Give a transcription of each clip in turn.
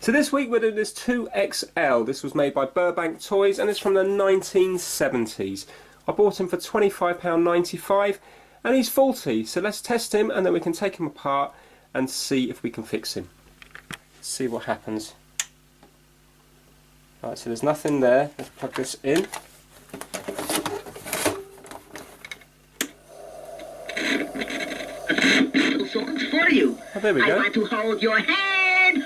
So this week we're doing this 2XL. This was made by Burbank Toys and it's from the 1970s. I bought him for £25.95 and he's faulty. So let's test him and then we can take him apart and see if we can fix him. Let's see what happens. Right, so there's nothing there. Let's plug this in. Songs for you. Oh, there we go. I want to hold your hand.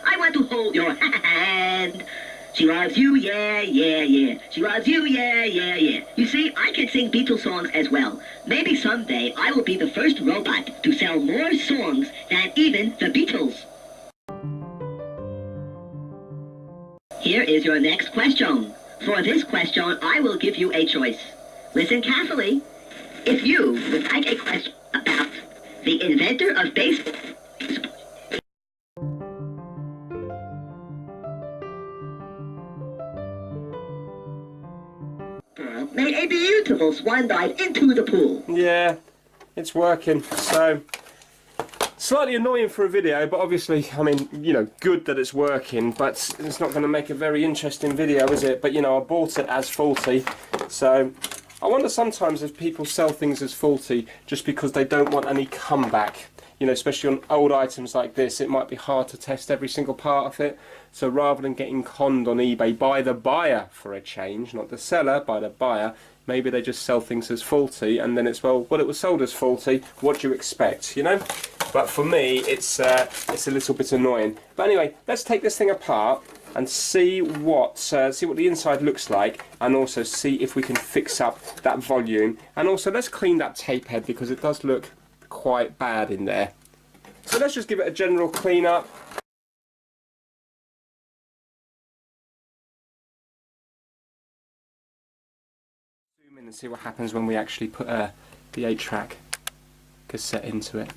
I want to hold your hand. She loves you, yeah, yeah, yeah. She loves you, yeah, yeah, yeah. You see, I can sing Beatles songs as well. Maybe someday I will be the first robot to sell more songs than even the Beatles. Here is your next question. For this question, I will give you a choice. Listen carefully. If you would like a question about the inventor of baseball, made a beautiful swan dive into the pool. Yeah, it's working. So, slightly annoying for a video, but obviously, I mean, you know, good that it's working, but it's not going to make a very interesting video, is it? But, you know, I bought it as faulty, so I wonder sometimes if people sell things as faulty just because they don't want any comeback. You know, especially on old items like this, it might be hard to test every single part of it. So rather than getting conned on eBay by the buyer for a change, not the seller, by the buyer, maybe they just sell things as faulty and then it's, well, it was sold as faulty, what do you expect, you know? But for me, it's a little bit annoying. But anyway, let's take this thing apart and see what the inside looks like, and also see if we can fix up that volume. And also let's clean that tape head because it does look quite bad in there. So let's just give it a general clean up. Zoom in and see what happens when we actually put the 8-track cassette into it.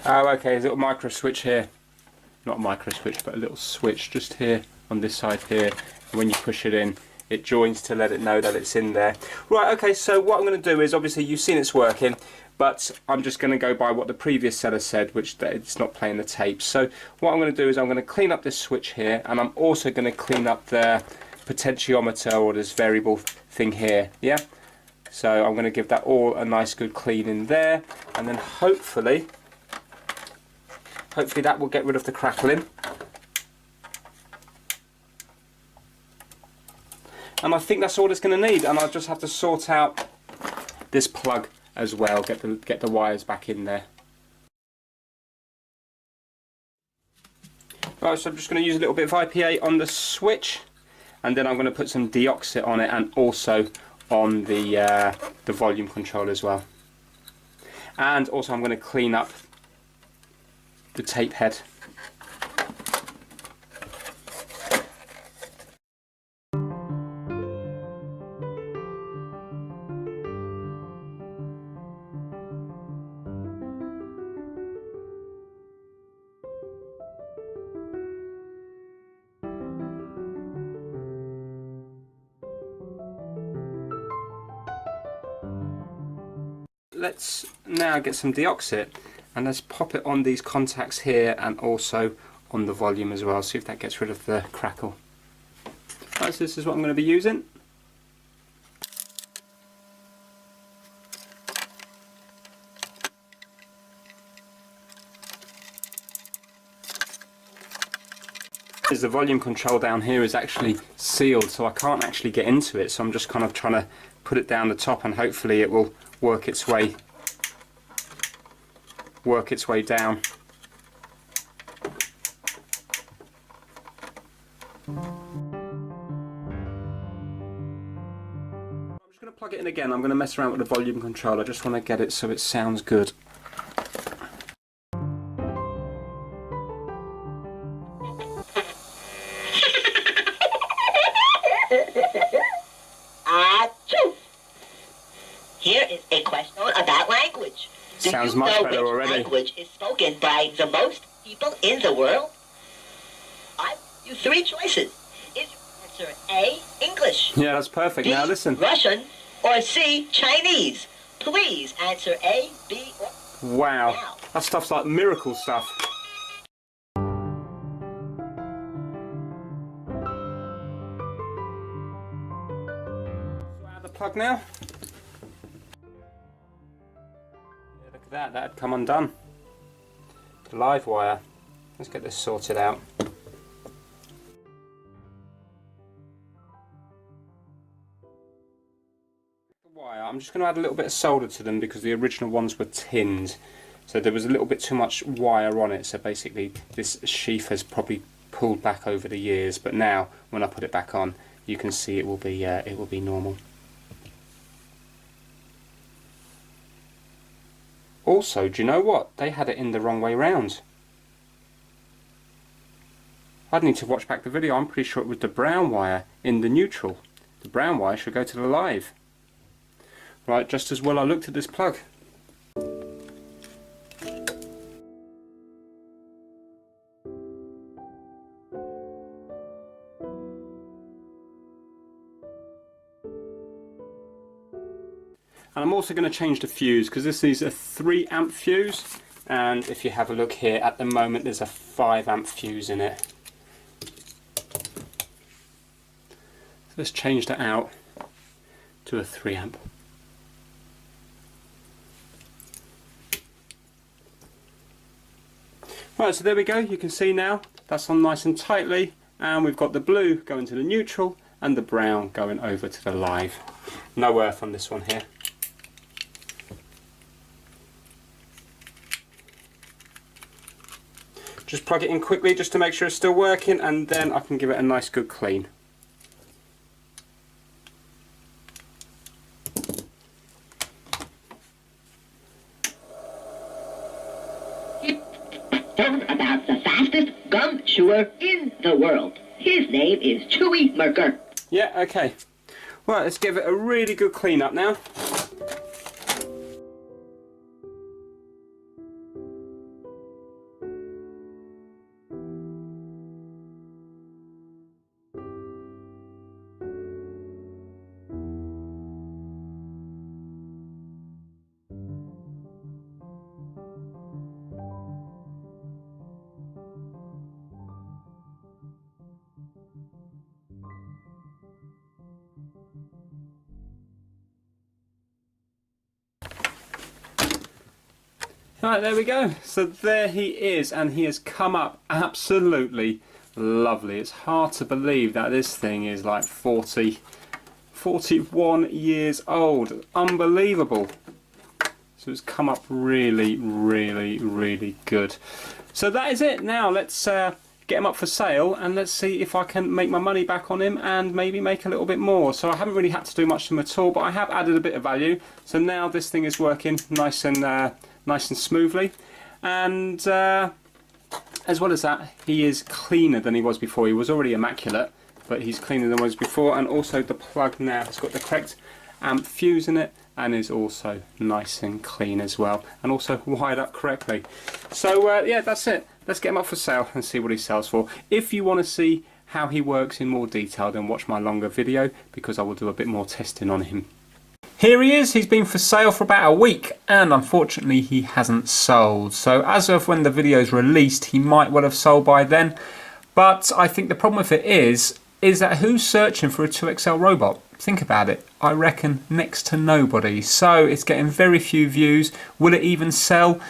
Oh, okay, there's a little micro switch here. Not a micro switch, but a little switch just here on this side here. And when you push it in, it joins to let it know that it's in there. Right, okay, so what I'm going to do is, obviously you've seen it's working, but I'm just going to go by what the previous seller said, which it's not playing the tape. So what I'm going to do is I'm going to clean up this switch here, and I'm also going to clean up the potentiometer, or this variable thing here, yeah? So I'm going to give that all a nice good clean in there, and then hopefully that will get rid of the crackling. And I think that's all it's going to need, and I'll just have to sort out this plug as well, get the wires back in there. Right, so I'm just going to use a little bit of IPA on the switch, and then I'm going to put some deoxit on it, and also on the volume control as well. And also I'm going to clean up the tape head. Let's now get some deoxit and let's pop it on these contacts here and also on the volume as well, see if that gets rid of the crackle. Right, so this is what I'm going to be using. As the volume control down here is actually sealed, so I can't actually get into it, so I'm just kind of trying to put it down the top and hopefully it will work its way down. I'm just going to plug it in again. I'm going to mess around with the volume control. I just want to get it so it sounds good. Here is a question about language. Do Sounds you much know better which already. language is spoken by the most people in the world? I give you three choices. Is your answer A, English, Yeah, that's perfect. B, Now listen. Russian, or C, Chinese? Please answer A, B, or... Wow. That stuff's like miracle stuff. Out the plug now. Yeah, look at that. That had come undone. The live wire. Let's get this sorted out. Wire. I'm just going to add a little bit of solder to them because the original ones were tinned, so there was a little bit too much wire on it, so basically this sheath has probably pulled back over the years, but now when I put it back on you can see it will be normal. Also, do you know what? They had it in the wrong way round. I'd need to watch back the video. I'm pretty sure it was the brown wire in the neutral. The brown wire should go to the live. Right, just as well I looked at this plug. And I'm also going to change the fuse because this is a 3 amp fuse, and if you have a look here at the moment there's a 5 amp fuse in it. So let's change that out to a 3 amp. Right, so there we go. You can see now that's on nice and tightly, and we've got the blue going to the neutral and the brown going over to the live. No earth on this one here. Just plug it in quickly just to make sure it's still working, and then I can give it a nice good clean. About the fastest gum chewer in the world. His name is Chewy Merker. Yeah, okay. Right, let's give it a really good clean up now. Right, there we go. So there he is, and he has come up absolutely lovely. It's hard to believe that this thing is like 41 years old. Unbelievable. So it's come up really, really, really good. So that is it. Now let's get him up for sale, and let's see if I can make my money back on him and maybe make a little bit more. So I haven't really had to do much to him at all, but I have added a bit of value. So now this thing is working nice and smoothly, and as well as that, he is cleaner than he was before. He was already immaculate, but he's cleaner than he was before, and also the plug now has got the correct amp fuse in it and is also nice and clean as well, and also wired up correctly. So yeah, that's it. Let's get him up for sale and see what he sells for. If you want to see how he works in more detail, then watch my longer video, because I will do a bit more testing on him. Here he is. He's been for sale for about a week, and unfortunately he hasn't sold. So as of when the video is released, he might well have sold by then, but I think the problem with it is that who's searching for a 2XL robot? Think about it. I reckon next to nobody. So it's getting very few views. Will it even sell?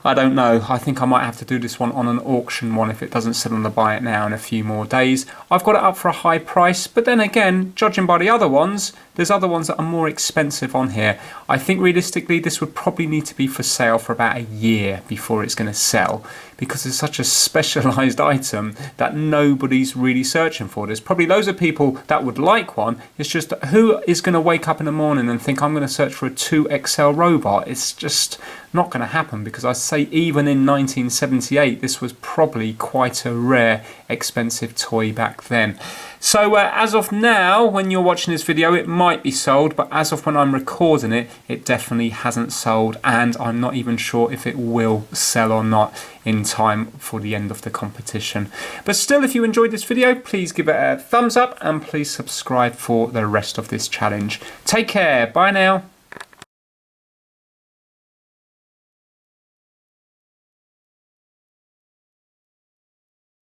I don't know. I think I might have to do this one on an auction one if it doesn't sell on the Buy It Now in a few more days. I've got it up for a high price, but then again, judging by the other ones, there's other ones that are more expensive on here. I think realistically this would probably need to be for sale for about a year before it's going to sell, because it's such a specialised item that nobody's really searching for. There's probably loads of people that would like one. It's just who is going to wake up in the morning and think I'm going to search for a 2XL robot? It's just not going to happen, because say even in 1978 this was probably quite a rare, expensive toy back then. So as of now, when you're watching this video, it might be sold, but as of when I'm recording it, it definitely hasn't sold, and I'm not even sure if it will sell or not in time for the end of the competition. But still, if you enjoyed this video, please give it a thumbs up and please subscribe for the rest of this challenge. Take care, bye now.